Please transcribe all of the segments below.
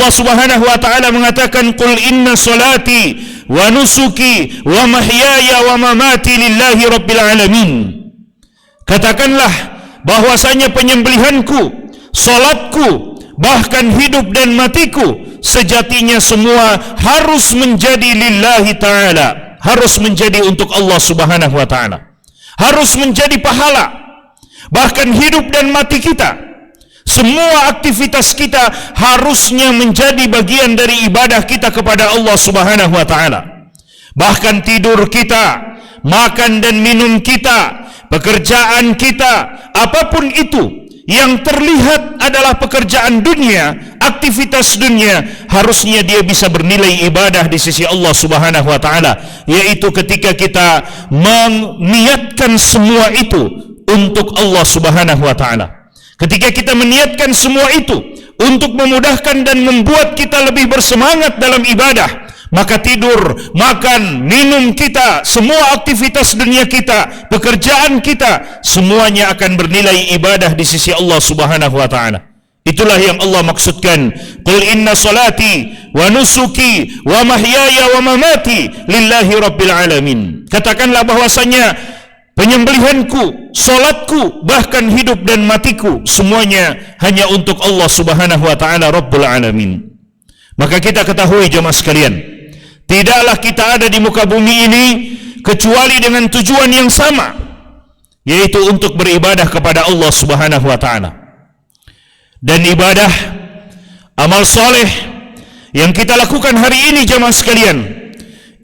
Allah Subhanahu wa taala mengatakan, "Qul inna salati wa nusuki wa mahyaya wa mamati lillahi rabbil alamin." Katakanlah bahwasanya penyembelihanku, salatku, bahkan hidup dan matiku sejatinya semua harus menjadi lillahi ta'ala, harus menjadi untuk Allah Subhanahu wa ta'ala, harus menjadi pahala. Bahkan hidup dan mati kita, semua aktivitas kita harusnya menjadi bagian dari ibadah kita kepada Allah Subhanahu wa ta'ala. Bahkan tidur kita, makan dan minum kita, pekerjaan kita, apapun itu yang terlihat adalah pekerjaan dunia, aktivitas dunia, harusnya dia bisa bernilai ibadah di sisi Allah Subhanahu wa taala, yaitu ketika kita meniatkan semua itu untuk Allah Subhanahu wa taala. Ketika kita meniatkan semua itu untuk memudahkan dan membuat kita lebih bersemangat dalam ibadah, maka tidur, makan, minum kita, semua aktivitas dunia kita, pekerjaan kita, semuanya akan bernilai ibadah di sisi Allah Subhanahu wa taala. Itulah yang Allah maksudkan, "Qul inna salati wa nusuki wa mahyaya wa mamati lillahi rabbil alamin." Katakanlah bahwasanya penyembelihanku, salatku, bahkan hidup dan matiku semuanya hanya untuk Allah Subhanahu wa taala Rabbul alamin. Maka kita ketahui jemaah sekalian, tidaklah kita ada di muka bumi ini kecuali dengan tujuan yang sama, yaitu untuk beribadah kepada Allah Subhanahu wa taala. Dan ibadah, amal soleh yang kita lakukan hari ini jemaah sekalian,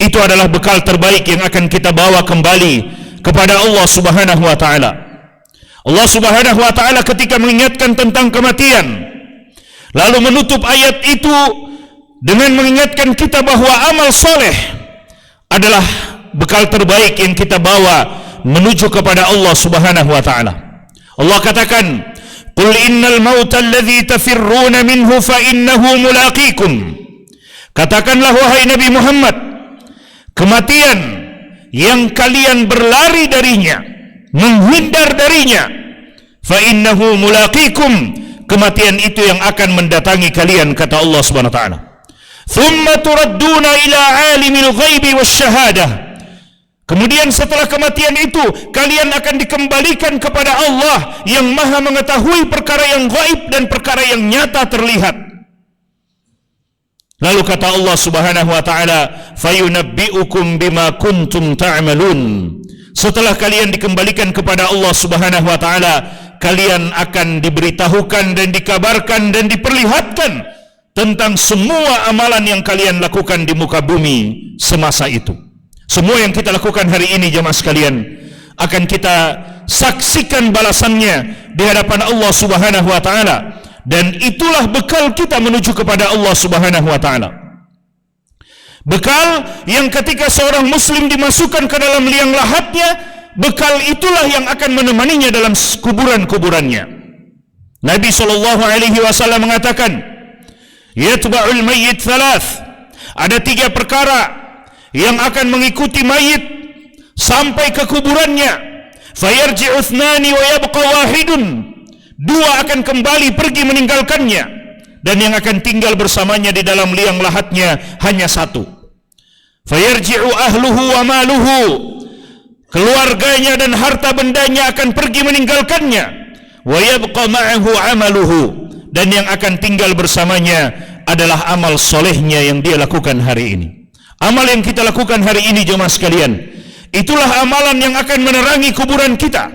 itu adalah bekal terbaik yang akan kita bawa kembali kepada Allah Subhanahu wa taala. Allah Subhanahu wa taala ketika mengingatkan tentang kematian, lalu menutup ayat itu dengan mengingatkan kita bahwa amal soleh adalah bekal terbaik yang kita bawa menuju kepada Allah Subhanahu wa taala. Allah katakan, "Qul innal mauta alladhi tafirruna minhu fa innahu mulaqikum." Katakanlah wahai Nabi Muhammad, kematian yang kalian berlari darinya, menghindar darinya, fa innahu mulaqikum, kematian itu yang akan mendatangi kalian, kata Allah Subhanahu wa taala. Thumma turadduna ila alimil ghaibi wasyahadah. Kemudian setelah kematian itu kalian akan dikembalikan kepada Allah yang maha mengetahui perkara yang gaib dan perkara yang nyata terlihat. Lalu kata Allah Subhanahu wa taala, "Fayunabbi'ukum bima kuntum ta'malun." Setelah kalian dikembalikan kepada Allah Subhanahu wa taala, kalian akan diberitahukan dan dikabarkan dan diperlihatkan tentang semua amalan yang kalian lakukan di muka bumi semasa itu. Semua yang kita lakukan hari ini jemaah sekalian akan kita saksikan balasannya di hadapan Allah Subhanahu wa taala. Dan itulah bekal kita menuju kepada Allah Subhanahu wa taala. Bekal yang ketika seorang muslim dimasukkan ke dalam liang lahatnya, bekal itulah yang akan menemaninya dalam kuburan-kuburannya. Nabi SAW mengatakan, "Yatba'ul mayyit thalath." Ada 3 perkara yang akan mengikuti mayit sampai ke kuburannya. Fayarji'u ithnani wa yabqa wahidun. 2 akan kembali pergi meninggalkannya, dan yang akan tinggal bersamanya di dalam liang lahatnya hanya 1. Fayarji'u ahluhu wa maluhu. Keluarganya dan harta bendanya akan pergi meninggalkannya. Wa yabqa ma'ahu amaluhu. Dan yang akan tinggal bersamanya adalah amal solehnya yang dia lakukan hari ini. Amal yang kita lakukan hari ini jemaah sekalian, itulah amalan yang akan menerangi kuburan kita.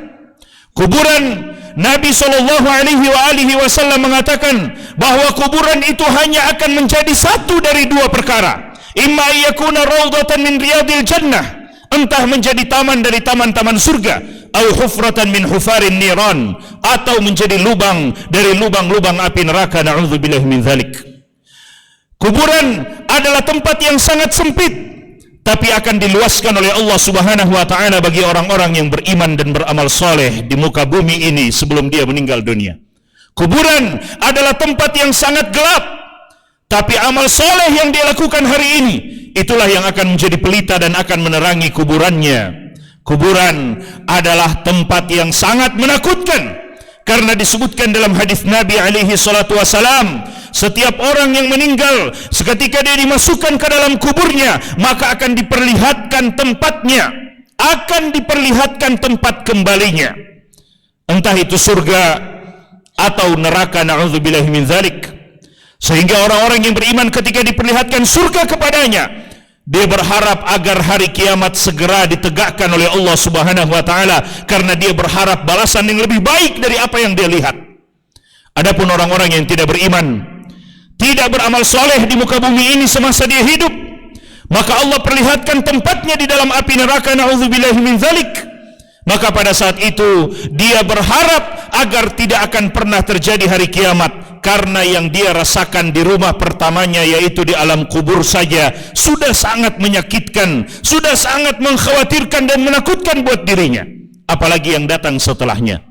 Kuburan, Nabi SAW mengatakan bahwa kuburan itu hanya akan menjadi satu dari 2 perkara. Imma yakuna raudatan min riyadil jannah, entah menjadi taman dari taman-taman surga, au hufratan min hufarin niran, atau menjadi lubang dari lubang-lubang api neraka, na'udzubillahi min dzalik. Kuburan adalah tempat yang sangat sempit, tapi akan diluaskan oleh Allah Subhanahu wa taala bagi orang-orang yang beriman dan beramal soleh di muka bumi ini sebelum dia meninggal dunia. Kuburan adalah tempat yang sangat gelap, tapi amal soleh yang dia lakukan hari ini, itulah yang akan menjadi pelita dan akan menerangi kuburannya. Kuburan adalah tempat yang sangat menakutkan, karena disebutkan dalam hadis Nabi alaihi salatu wasalam, setiap orang yang meninggal, seketika dia dimasukkan ke dalam kuburnya, maka akan diperlihatkan tempatnya, akan diperlihatkan tempat kembalinya, entah itu surga atau neraka, na'udzubillahi min dzalik. Sehingga orang-orang yang beriman ketika diperlihatkan surga kepadanya, dia berharap agar hari kiamat segera ditegakkan oleh Allah Subhanahu wa taala, karena dia berharap balasan yang lebih baik dari apa yang dia lihat. Adapun orang-orang yang tidak beriman, tidak beramal soleh di muka bumi ini semasa dia hidup, maka Allah perlihatkan tempatnya di dalam api neraka, na'udzubillahi min dzalik. Maka pada saat itu dia berharap agar tidak akan pernah terjadi hari kiamat, karena yang dia rasakan di rumah pertamanya, yaitu di alam kubur saja, sudah sangat menyakitkan, sudah sangat mengkhawatirkan dan menakutkan buat dirinya, apalagi yang datang setelahnya.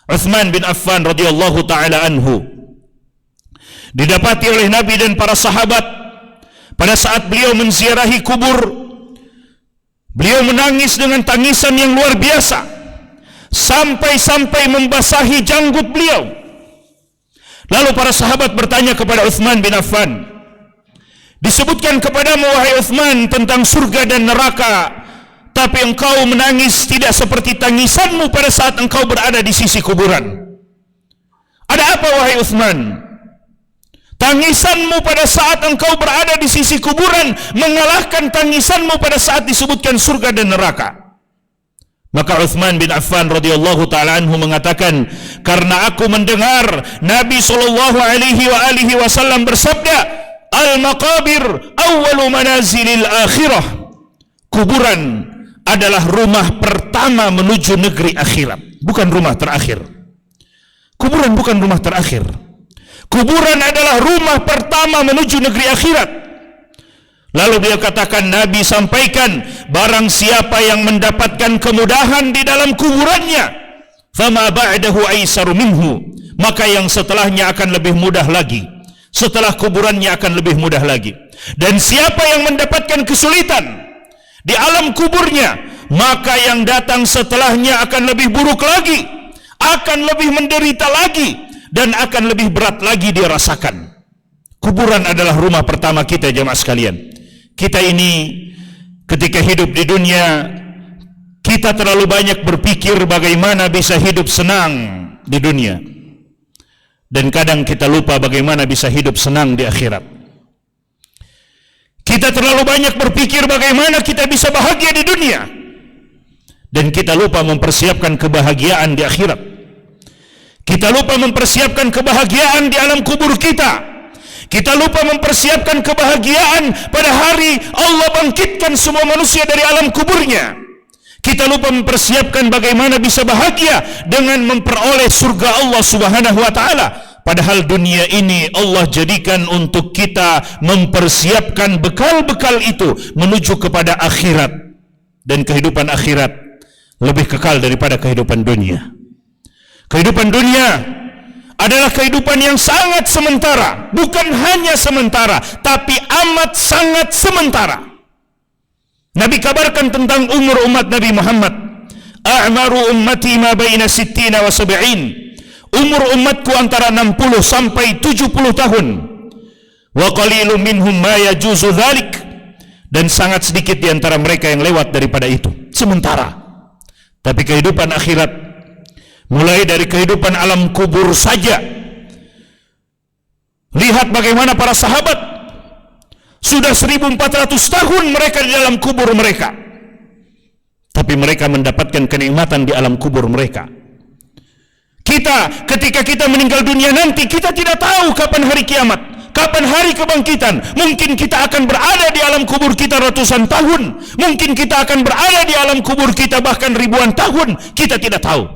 Utsman bin Affan radhiyallahu taala anhu didapati oleh Nabi dan para sahabat pada saat beliau menziarahi kubur. Beliau menangis dengan tangisan yang luar biasa, sampai-sampai membasahi janggut beliau. Lalu para sahabat bertanya kepada Utsman bin Affan, disebutkan kepadamu wahai Utsman tentang surga dan neraka, tapi engkau menangis tidak seperti tangisanmu pada saat engkau berada di sisi kuburan. Ada apa wahai Utsman? Tangisanmu pada saat engkau berada di sisi kuburan mengalahkan tangisanmu pada saat disebutkan surga dan neraka. Maka Utsman bin Affan radhiyallahu taala anhu mengatakan, karena aku mendengar Nabi sallallahu alaihi wasallam bersabda, al-maqabir awwalu manazilil akhirah. Kuburan adalah rumah pertama menuju negeri akhirat, bukan rumah terakhir. Kuburan bukan rumah terakhir. Kuburan adalah rumah pertama menuju negeri akhirat. Lalu beliau katakan, Nabi sampaikan, barang siapa yang mendapatkan kemudahan di dalam kuburannya, fama ba'dahu aisaru minhu, maka yang setelahnya akan lebih mudah lagi. Setelah kuburannya akan lebih mudah lagi. Dan siapa yang mendapatkan kesulitan di alam kuburnya, maka yang datang setelahnya akan lebih buruk lagi, akan lebih menderita lagi, dan akan lebih berat lagi dia rasakan. Kuburan adalah rumah pertama kita, jemaah sekalian. Kita ini ketika hidup di dunia, kita terlalu banyak berpikir bagaimana bisa hidup senang di dunia, dan kadang kita lupa bagaimana bisa hidup senang di akhirat. Kita terlalu banyak berpikir bagaimana kita bisa bahagia di dunia, dan kita lupa mempersiapkan kebahagiaan di akhirat. Kita lupa mempersiapkan kebahagiaan di alam kubur kita. Kita lupa mempersiapkan kebahagiaan pada hari Allah bangkitkan semua manusia dari alam kuburnya. Kita lupa mempersiapkan bagaimana bisa bahagia dengan memperoleh surga Allah Subhanahu wa taala. Padahal dunia ini Allah jadikan untuk kita mempersiapkan bekal-bekal itu menuju kepada akhirat. Dan kehidupan akhirat lebih kekal daripada kehidupan dunia. Kehidupan dunia adalah kehidupan yang sangat sementara, bukan hanya sementara, tapi amat sangat sementara. Nabi kabarkan tentang umur umat Nabi Muhammad, a'maru ummati ma baina 60 wa 70. Umur umatku antara 60 sampai 70 tahun. Wa qalilun minhum ma yajuzu dzalik. Dan sangat sedikit di antara mereka yang lewat daripada itu. Sementara. Tapi kehidupan akhirat, mulai dari kehidupan alam kubur saja. Lihat bagaimana para sahabat sudah 1400 tahun mereka di dalam kubur mereka, tapi mereka mendapatkan kenikmatan di alam kubur mereka. Kita ketika kita meninggal dunia nanti, kita tidak tahu kapan hari kiamat, kapan hari kebangkitan. Mungkin kita akan berada di alam kubur kita ratusan tahun, mungkin kita akan berada di alam kubur kita bahkan ribuan tahun, kita tidak tahu.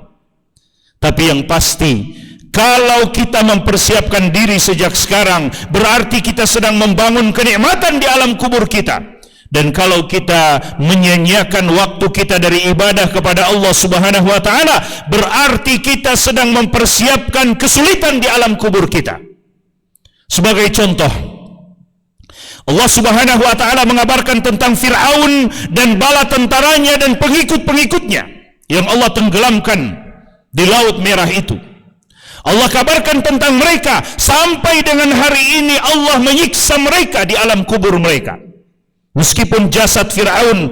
Tapi yang pasti, kalau kita mempersiapkan diri sejak sekarang, berarti kita sedang membangun kenikmatan di alam kubur kita. Dan kalau kita menyia-nyiakan waktu kita dari ibadah kepada Allah Subhanahu wa taala, berarti kita sedang mempersiapkan kesulitan di alam kubur kita. Sebagai contoh, Allah Subhanahu wa taala mengabarkan tentang Fir'aun dan bala tentaranya dan pengikut-pengikutnya yang Allah tenggelamkan di Laut Merah itu. Allah kabarkan tentang mereka sampai dengan hari ini Allah menyiksa mereka di alam kubur mereka. Meskipun jasad Fir'aun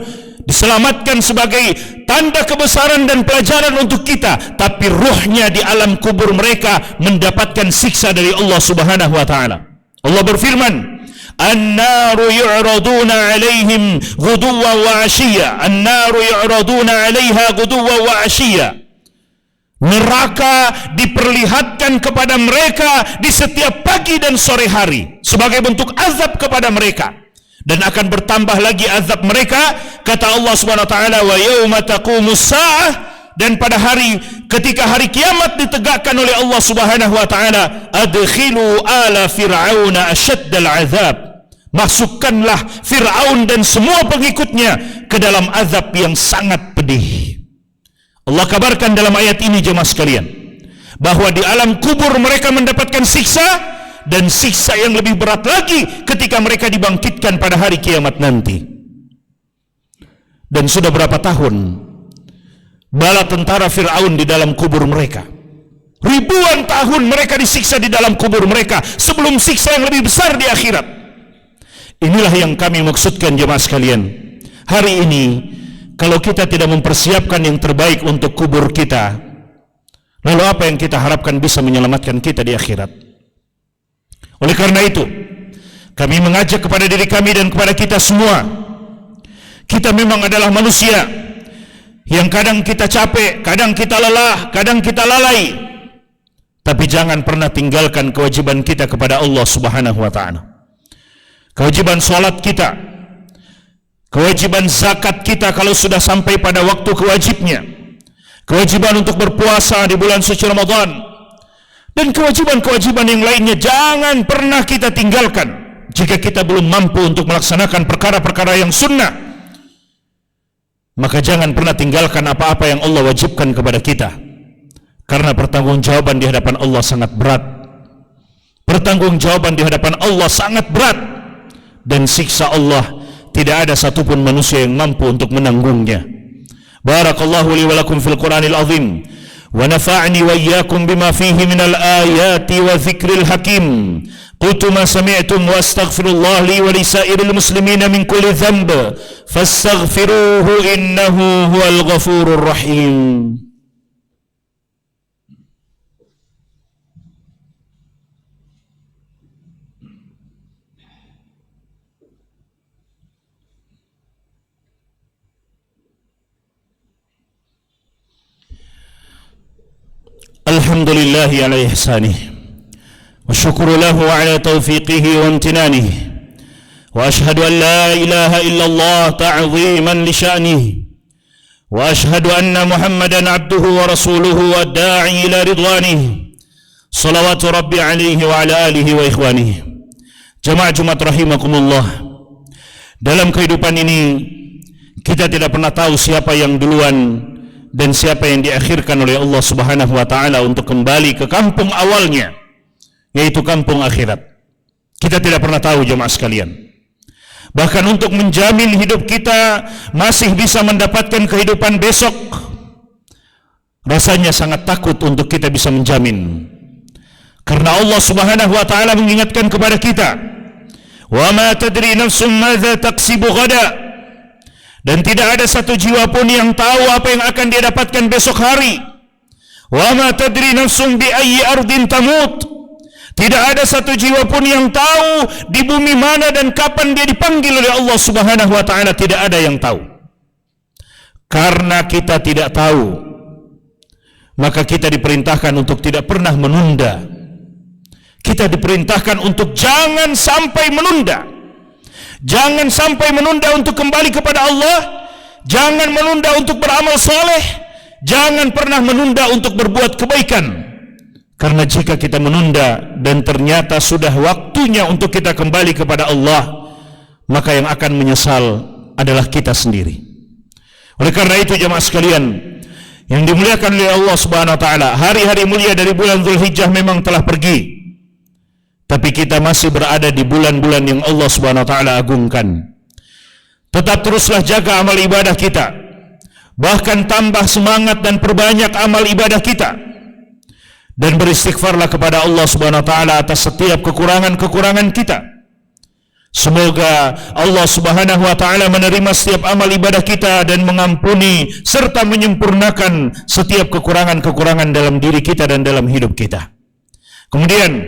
diselamatkan sebagai tanda kebesaran dan pelajaran untuk kita, tapi ruhnya di alam kubur mereka mendapatkan siksa dari Allah Subhanahu wa taala. Allah berfirman, "An-naru yu'raduna 'alaihim ghuduwwan wa 'ashiyya." An-naru yu'raduna 'alaiha ghuduwwan wa 'ashiyya. Neraka diperlihatkan kepada mereka di setiap pagi dan sore hari sebagai bentuk azab kepada mereka. Dan akan bertambah lagi azab mereka, kata Allah Subhanahu wa taala, wa yauma taqumus saah, dan pada hari ketika hari kiamat ditegakkan oleh Allah Subhanahu wa taala, adkhilu ala fir'auna asyaddal azab. Masukkanlah Fir'aun dan semua pengikutnya ke dalam azab yang sangat pedih. Allah kabarkan dalam ayat ini jemaah sekalian, bahwa di alam kubur mereka mendapatkan siksa, dan siksa yang lebih berat lagi ketika mereka dibangkitkan pada hari kiamat nanti. Dan sudah berapa tahun bala tentara Fir'aun di dalam kubur mereka? Ribuan tahun mereka disiksa di dalam kubur mereka sebelum siksa yang lebih besar di akhirat. Inilah yang kami maksudkan jemaah sekalian. Hari ini kalau kita tidak mempersiapkan yang terbaik untuk kubur kita, lalu apa yang kita harapkan bisa menyelamatkan kita di akhirat? Oleh karena itu, kami mengajak kepada diri kami dan kepada kita semua. Kita memang adalah manusia yang kadang kita capek, kadang kita lelah, kadang kita lalai. Tapi jangan pernah tinggalkan kewajiban kita kepada Allah Subhanahu wa taala. Kewajiban salat kita, kewajiban zakat kita kalau sudah sampai pada waktu kewajibnya, kewajiban untuk berpuasa di bulan suci Ramadan, dan kewajiban-kewajiban yang lainnya jangan pernah kita tinggalkan. Jika kita belum mampu untuk melaksanakan perkara-perkara yang sunnah, maka jangan pernah tinggalkan apa-apa yang Allah wajibkan kepada kita. Karena pertanggungjawaban di hadapan Allah sangat berat. Pertanggungjawaban di hadapan Allah sangat berat. Dan siksa Allah tidak ada satupun manusia yang mampu untuk menanggungnya. Barakallahu li wa lakum fil Qur'anil azim. ونفعني وإياكم بما فيه من الآيات وذكر الحكيم. قلت ما سمعتم واستغفر الله لي ولسائر المسلمين من كل ذنب فاستغفروه إنه هو الغفور الرحيم. الحمد لله على إحسانه والشكر له على توفيقه وامتنانه وأشهد أن لا إله إلا الله تعظيما لشأنه وأشهد أن محمدا عبده ورسوله والداعي إلى رضوانه صلوات ربي عليه وعلى آله وإخوانه. Jemaah Jumat rahimakumullah, dalam kehidupan ini kita tidak pernah tahu siapa yang duluan dan siapa yang diakhirkan oleh Allah Subhanahu wa taala untuk kembali ke kampung awalnya, yaitu kampung akhirat. Kita tidak pernah tahu jemaah sekalian. Bahkan untuk menjamin hidup kita masih bisa mendapatkan kehidupan besok, rasanya sangat takut untuk kita bisa menjamin. Karena Allah Subhanahu wa taala mengingatkan kepada kita, "Wa ma tadri nafsum madza taksibu ghada." Dan tidak ada satu jiwa pun yang tahu apa yang akan dia dapatkan besok hari. Wa ma tadri nafsum bi ayyi ardin tamut. Tidak ada satu jiwa pun yang tahu di bumi mana dan kapan dia dipanggil oleh Allah Subhanahu wa taala. Tidak ada yang tahu. Karena kita tidak tahu, maka kita diperintahkan untuk tidak pernah menunda. Kita diperintahkan untuk jangan sampai menunda. Jangan sampai menunda untuk kembali kepada Allah. Jangan menunda untuk beramal soleh. Jangan pernah menunda untuk berbuat kebaikan. Karena jika kita menunda dan ternyata sudah waktunya untuk kita kembali kepada Allah, maka yang akan menyesal adalah kita sendiri. Oleh karena itu jemaah sekalian yang dimuliakan oleh Allah Subhanahu wa taala, hari-hari mulia dari bulan Zulhijjah memang telah pergi. Tapi kita masih berada di bulan-bulan yang Allah Subhanahu wa taala agungkan. Tetap teruslah jaga amal ibadah kita. Bahkan tambah semangat dan perbanyak amal ibadah kita. dan beristighfarlah kepada Allah Subhanahu wa taala atas setiap kekurangan-kekurangan kita. Semoga Allah Subhanahu wa taala menerima setiap amal ibadah kita dan mengampuni serta menyempurnakan setiap kekurangan-kekurangan dalam diri kita dan dalam hidup kita. Kemudian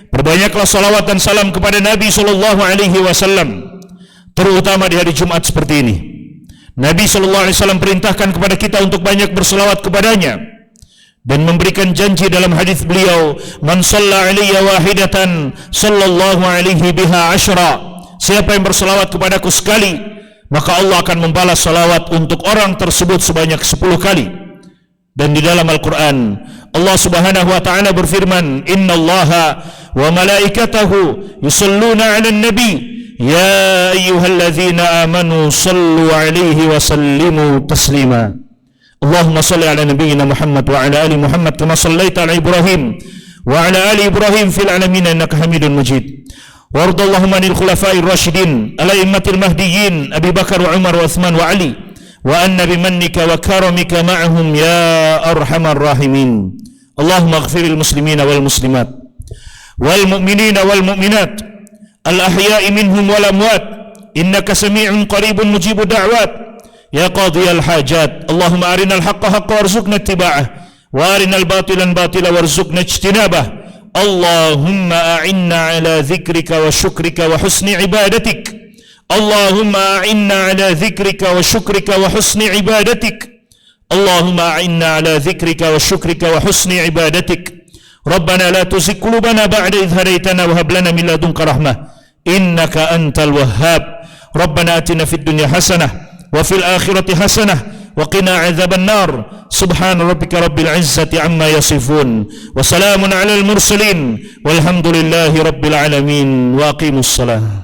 perbanyaklah salawat dan salam kepada Nabi sallallahu alaihi wasallam, terutama di hari Jumat seperti ini. Nabi sallallahu alaihi wasallam perintahkan kepada kita untuk banyak berselawat kepadanya dan memberikan janji dalam hadis beliau, "Man shalla alayya wahidatan sallallahu alaihi biha asyra." Siapa yang berselawat kepadaku sekali, maka Allah akan membalas salawat untuk orang tersebut sebanyak 10 kali. Dan di dalam Al-Quran Allah Subhanahu wa ta'ala berfirman, "Innallaha wa malaikatahu yusalluna 'alan nabi ya ayyuhalladzina amanu sallu 'alaihi wa sallimu taslima." Allahumma salli ala nabiyyina Muhammad wa ala ali Muhammad kama sallaita ala Ibrahim wa ala ali Ibrahim fil alamin innaka Hamidun Majid. Warḍa Allahumma 'anil khulafa'ir rasyidin al-a'immatil mahdiyyin Abi Bakar wa Umar wa Utsman wa Ali wa anna bimannika wa karamika ma'ahum ya arhamar rahimin. Allahumma ighfiril muslimina wal muslimat wal mu'minina wal mu'minat al ahya'i minhum wal amwat innaka sami'un qaribun mujibud da'wat ya qadiyal hajat. Allahumma arinal haqqa haqqa warzuqna ittiba'ah wa arinal batilan batila warzuqna ijtinabah. Allahumma a'inna ala dzikrika wa syukrika wa husni ibadatik. Allahumma a'inna ala dzikrika wa syukrika wa husni ibadatik. Allahumma a'inna ala dzikrika wa syukrika wa husni ibadatik. Rabbana la tuzigh qulubana ba'da idh hadaytana wa hab lana min ladunka rahmah innaka antal wahhab. Rabbana atina fid dunya hasanah wa fil akhirati hasanah wa qina adzaban nar. Subhana rabbika rabbil izzati amma yasifun wa salamun alal mursalin walhamdulillahi rabbil alamin wa aqimus salah.